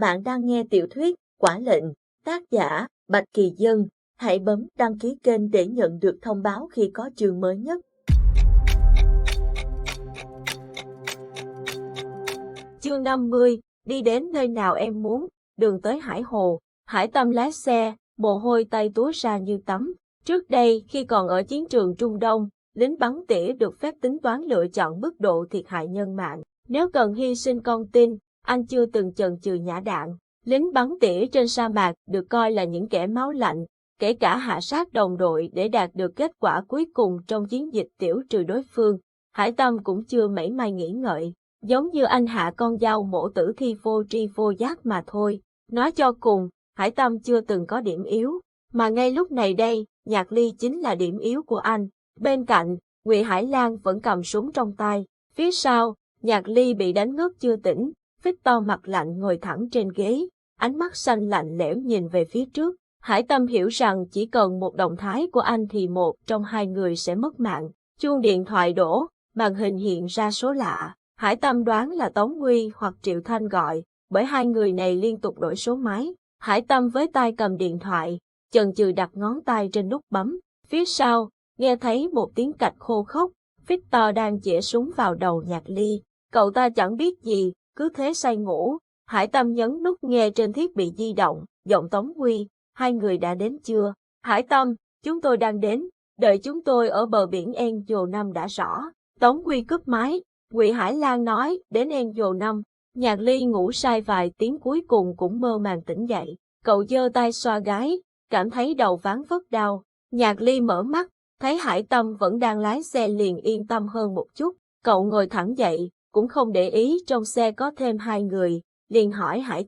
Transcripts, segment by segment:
Bạn đang nghe tiểu thuyết Quả Lệnh, tác giả Bạch Kỳ Dân. Hãy bấm đăng ký kênh để nhận được thông báo khi có chương mới nhất. Chương 50, đi đến nơi nào em muốn, đường tới Hải Hồ. Hải Tâm lái xe, mồ hôi tay túa ra như tắm. Trước đây, khi còn ở chiến trường Trung Đông, lính bắn tỉa được phép tính toán lựa chọn mức độ thiệt hại nhân mạng. Nếu cần hy sinh con tin, anh chưa từng chần chừ nhả đạn. Lính bắn tỉa trên sa mạc được coi là những kẻ máu lạnh, kể cả hạ sát đồng đội để đạt được kết quả cuối cùng trong chiến dịch tiểu trừ đối phương. Hải Tâm cũng chưa mảy may nghĩ ngợi, giống như anh hạ con dao mổ tử thi vô tri vô giác mà thôi. Nói cho cùng, Hải Tâm chưa từng có điểm yếu, mà ngay lúc này đây, Nhạc Ly chính là điểm yếu của anh. Bên cạnh, Ngụy Hải Lang vẫn cầm súng trong tay. Phía sau, Nhạc Ly bị đánh ngất chưa tỉnh, Victor mặt lạnh ngồi thẳng trên ghế, ánh mắt xanh lạnh lẽo nhìn về phía trước. Hải Tâm hiểu rằng chỉ cần một động thái của anh thì một trong hai người sẽ mất mạng. Chuông điện thoại đổ, màn hình hiện ra số lạ. Hải Tâm đoán là Tống Nguy hoặc Triệu Thanh gọi, bởi hai người này liên tục đổi số máy. Hải Tâm với tay cầm điện thoại, chần chừ đặt ngón tay trên nút bấm. Phía sau, nghe thấy một tiếng cạch khô khốc, Victor đang chĩa súng vào đầu Nhạc Ly. Cậu ta chẳng biết gì, cứ thế say ngủ. Hải Tâm nhấn nút nghe trên thiết bị di động, giọng Tống Nguy, hai người đã đến chưa? Hải Tâm, chúng tôi đang đến, đợi chúng tôi ở bờ biển Angel 5 đã rõ. Tống Nguy cúp máy, Ngụy Hải Lang nói, đến Angel 5. Nhạc Ly ngủ say vài tiếng cuối cùng cũng mơ màng tỉnh dậy. Cậu giơ tay xoa gáy, cảm thấy đầu ván vất đau. Nhạc Ly mở mắt, thấy Hải Tâm vẫn đang lái xe liền yên tâm hơn một chút. Cậu ngồi thẳng dậy, cũng không để ý trong xe có thêm hai người, liền hỏi Hải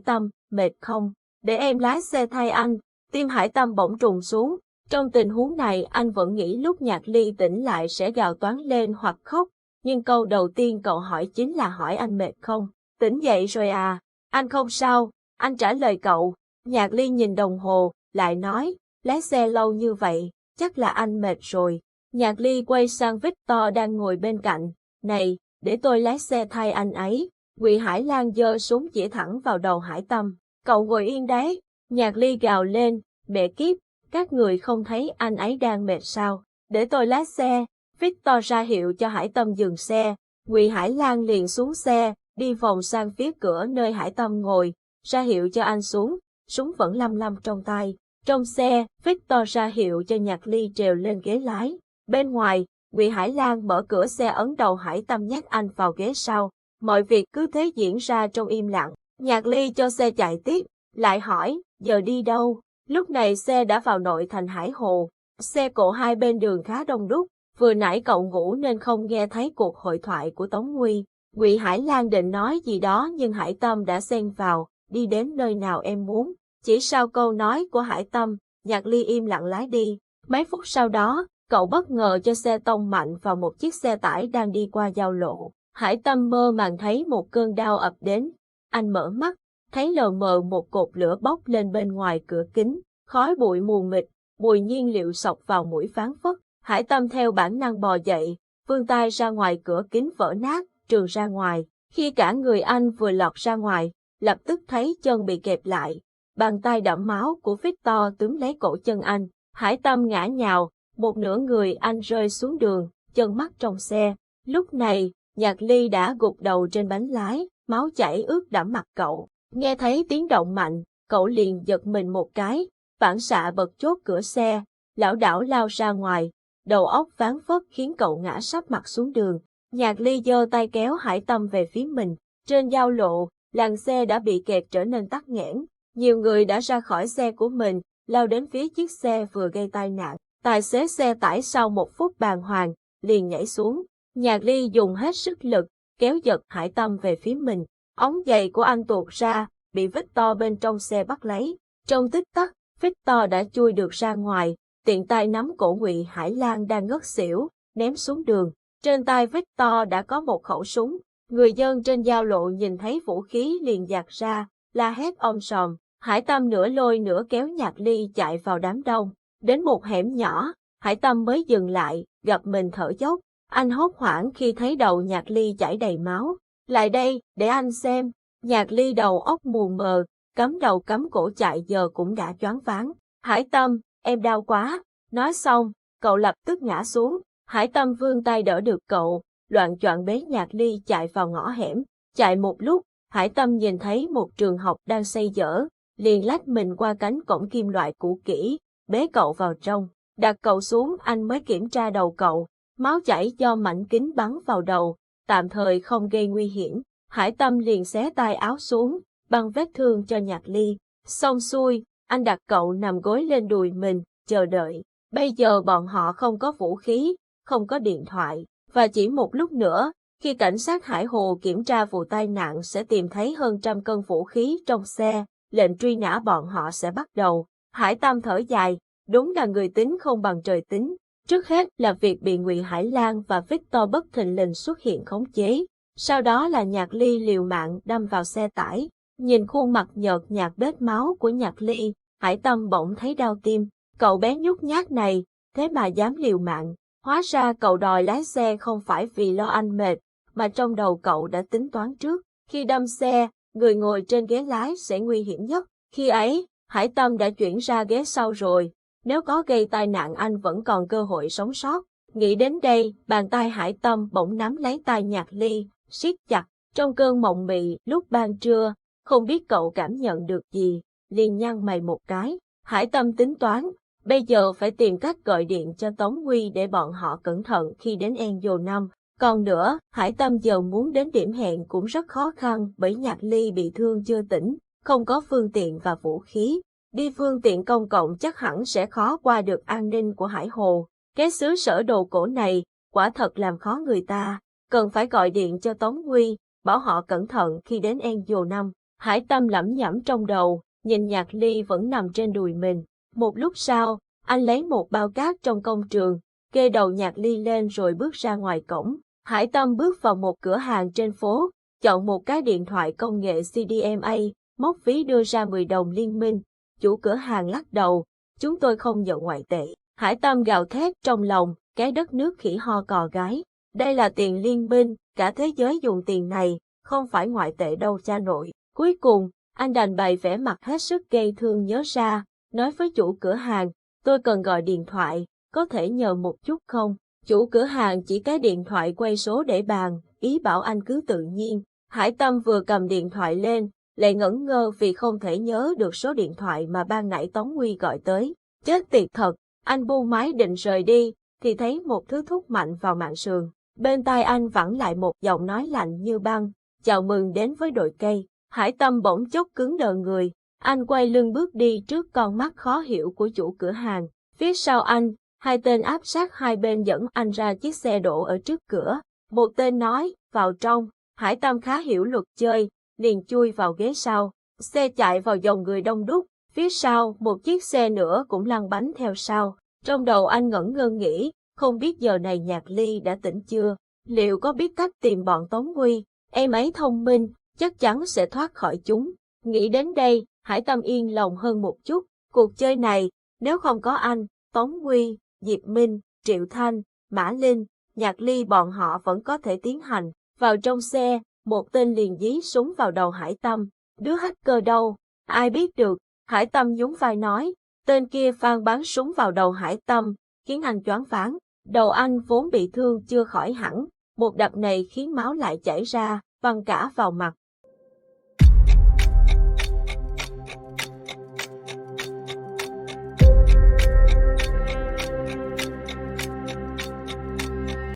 Tâm, mệt không? Để em lái xe thay anh. Tim Hải Tâm bỗng trùng xuống. Trong tình huống này anh vẫn nghĩ lúc Nhạc Ly tỉnh lại sẽ gào toáng lên hoặc khóc. Nhưng câu đầu tiên cậu hỏi chính là hỏi anh mệt không? Tỉnh dậy rồi à? Anh không sao, anh trả lời cậu. Nhạc Ly nhìn đồng hồ, lại nói, lái xe lâu như vậy, chắc là anh mệt rồi. Nhạc Ly quay sang Victor đang ngồi bên cạnh. Này, để tôi lái xe thay anh ấy. Ngụy Hải Lang giơ súng chỉ thẳng vào đầu Hải Tâm. Cậu ngồi yên đấy. Nhạc Ly gào lên, mẹ kiếp, các người không thấy anh ấy đang mệt sao? Để tôi lái xe. Victor ra hiệu cho Hải Tâm dừng xe. Ngụy Hải Lang liền xuống xe, đi vòng sang phía cửa nơi Hải Tâm ngồi, ra hiệu cho anh xuống, súng vẫn lăm lăm trong tay. Trong xe, Victor ra hiệu cho Nhạc Ly trèo lên ghế lái. Bên ngoài, Ngụy Hải Lang mở cửa xe ấn đầu Hải Tâm nhét anh vào ghế sau. Mọi việc cứ thế diễn ra trong im lặng. Nhạc Ly cho xe chạy tiếp, lại hỏi, giờ đi đâu? Lúc này xe đã vào nội thành Hải Hồ. Xe cộ hai bên đường khá đông đúc. Vừa nãy cậu ngủ nên không nghe thấy cuộc hội thoại của Tống Nguy. Ngụy Hải Lang định nói gì đó nhưng Hải Tâm đã xen vào, đi đến nơi nào em muốn. Chỉ sau câu nói của Hải Tâm, Nhạc Ly im lặng lái đi. Mấy phút sau đó, cậu bất ngờ cho xe tông mạnh vào một chiếc xe tải đang đi qua giao lộ. Hải Tâm mơ màng thấy một cơn đau ập đến. Anh mở mắt, thấy lờ mờ một cột lửa bốc lên bên ngoài cửa kính, khói bụi mù mịt, mùi nhiên liệu xộc vào mũi phán phất. Hải Tâm theo bản năng bò dậy, vươn tay ra ngoài cửa kính vỡ nát, trườn ra ngoài. Khi cả người anh vừa lọt ra ngoài, lập tức thấy chân bị kẹp lại. Bàn tay đẫm máu của Victor túm lấy cổ chân anh. Hải Tâm ngã nhào, một nửa người anh rơi xuống đường, chân mắc trong xe. Lúc này, Nhạc Ly đã gục đầu trên bánh lái, máu chảy ướt đẫm mặt cậu. Nghe thấy tiếng động mạnh, cậu liền giật mình một cái, phản xạ bật chốt cửa xe, lảo đảo lao ra ngoài. Đầu óc ván phất khiến cậu ngã sấp mặt xuống đường. Nhạc Ly giơ tay kéo Hải Tâm về phía mình. Trên giao lộ, làn xe đã bị kẹt trở nên tắc nghẽn. Nhiều người đã ra khỏi xe của mình, lao đến phía chiếc xe vừa gây tai nạn. Tài xế xe tải sau một phút bàng hoàng, liền nhảy xuống. Nhạc Ly dùng hết sức lực, kéo giật Hải Tâm về phía mình. Ống giày của anh tuột ra, bị Victor bên trong xe bắt lấy. Trong tích tắc, Victor đã chui được ra ngoài, tiện tay nắm cổ Ngụy Hải Lang đang ngất xỉu, ném xuống đường. Trên tay Victor đã có một khẩu súng. Người dân trên giao lộ nhìn thấy vũ khí liền giạt ra, la hét om sòm. Hải Tâm nửa lôi nửa kéo Nhạc Ly chạy vào đám đông. Đến một hẻm nhỏ, Hải Tâm mới dừng lại, gặp mình thở dốc. Anh hốt hoảng khi thấy đầu Nhạc Ly chảy đầy máu. Lại đây, để anh xem. Nhạc Ly đầu óc mù mờ, cắm đầu cắm cổ chạy giờ cũng đã choáng váng. Hải Tâm, em đau quá. Nói xong, cậu lập tức ngã xuống. Hải Tâm vươn tay đỡ được cậu, loạng choạng bế Nhạc Ly chạy vào ngõ hẻm. Chạy một lúc, Hải Tâm nhìn thấy một trường học đang xây dở, liền lách mình qua cánh cổng kim loại cũ kỹ, bế cậu vào trong. Đặt cậu xuống anh mới kiểm tra đầu cậu, máu chảy do mảnh kính bắn vào đầu, tạm thời không gây nguy hiểm. Hải Tâm liền xé tay áo xuống, băng vết thương cho Nhạc Ly. Xong xuôi, anh đặt cậu nằm gối lên đùi mình, chờ đợi. Bây giờ bọn họ không có vũ khí, không có điện thoại, và chỉ một lúc nữa, khi cảnh sát Hải Hồ kiểm tra vụ tai nạn sẽ tìm thấy hơn 100 cân vũ khí trong xe, lệnh truy nã bọn họ sẽ bắt đầu. Hải Tâm thở dài, đúng là người tính không bằng trời tính. Trước hết là việc bị Ngụy Hải Lan và Victor bất thình lình xuất hiện khống chế. Sau đó là Nhạc Ly liều mạng đâm vào xe tải. Nhìn khuôn mặt nhợt nhạt bết máu của Nhạc Ly, Hải Tâm bỗng thấy đau tim. Cậu bé nhút nhát này, thế mà dám liều mạng. Hóa ra cậu đòi lái xe không phải vì lo anh mệt, mà trong đầu cậu đã tính toán trước. Khi đâm xe, người ngồi trên ghế lái sẽ nguy hiểm nhất. Khi ấy, Hải Tâm đã chuyển ra ghế sau rồi. Nếu có gây tai nạn anh vẫn còn cơ hội sống sót. Nghĩ đến đây, bàn tay Hải Tâm bỗng nắm lấy tay Nhạc Ly, siết chặt. Trong cơn mộng mị lúc ban trưa, không biết cậu cảm nhận được gì, liền nhăn mày một cái. Hải Tâm tính toán, bây giờ phải tìm cách gọi điện cho Tống Huy để bọn họ cẩn thận khi đến Angel 5. Còn nữa, Hải Tâm giờ muốn đến điểm hẹn cũng rất khó khăn bởi Nhạc Ly bị thương chưa tỉnh, không có phương tiện và vũ khí. Đi phương tiện công cộng chắc hẳn sẽ khó qua được an ninh của Hải Hồ. Cái xứ sở đồ cổ này, quả thật làm khó người ta. Cần phải gọi điện cho Tống Huy, bảo họ cẩn thận khi đến Angel 5. Hải Tâm lẩm nhẩm trong đầu, nhìn Nhạc Ly vẫn nằm trên đùi mình. Một lúc sau, anh lấy một bao cát trong công trường, kê đầu Nhạc Ly lên rồi bước ra ngoài cổng. Hải Tâm bước vào một cửa hàng trên phố, chọn một cái điện thoại công nghệ CDMA, móc ví đưa ra 10 đồng liên minh. Chủ cửa hàng lắc đầu, chúng tôi không nhận ngoại tệ. Hải Tâm gào thét trong lòng, cái đất nước khỉ ho cò gái. Đây là tiền liên minh, cả thế giới dùng tiền này, không phải ngoại tệ đâu cha nội. Cuối cùng, anh đành bày vẻ mặt hết sức gây thương nhớ ra, nói với chủ cửa hàng, tôi cần gọi điện thoại, có thể nhờ một chút không? Chủ cửa hàng chỉ cái điện thoại quay số để bàn, ý bảo anh cứ tự nhiên. Hải Tâm vừa cầm điện thoại lên, lại ngẩn ngơ vì không thể nhớ được số điện thoại mà ban nãy Tống Huy gọi tới. Chết tiệt thật, anh buông máy định rời đi, thì thấy một thứ thúc mạnh vào mạn sườn. Bên tai anh vẳng lại một giọng nói lạnh như băng, chào mừng đến với đội cây. Hải Tâm bỗng chốc cứng đờ người, anh quay lưng bước đi trước con mắt khó hiểu của chủ cửa hàng. Phía sau anh, hai tên áp sát hai bên dẫn anh ra chiếc xe đổ ở trước cửa. Một tên nói, vào trong. Hải Tâm khá hiểu luật chơi, liền chui vào ghế sau. Xe chạy vào dòng người đông đúc, phía sau một chiếc xe nữa cũng lăn bánh theo sau. Trong đầu anh ngẩn ngơ nghĩ, không biết giờ này Nhạc Ly đã tỉnh chưa, liệu có biết cách tìm bọn Tống Huy, em ấy thông minh, chắc chắn sẽ thoát khỏi chúng. Nghĩ đến đây, Hải Tâm yên lòng hơn một chút, cuộc chơi này, nếu không có anh, Tống Huy, Diệp Minh, Triệu Thanh, Mã Linh, Nhạc Ly bọn họ vẫn có thể tiến hành. Vào trong xe, một tên liền dí súng vào đầu Hải Tâm, đứa hacker đâu, ai biết được, Hải Tâm nhún vai nói, tên kia phang bắn súng vào đầu Hải Tâm, khiến anh choáng váng, đầu anh vốn bị thương chưa khỏi hẳn, một đập này khiến máu lại chảy ra, văng cả vào mặt.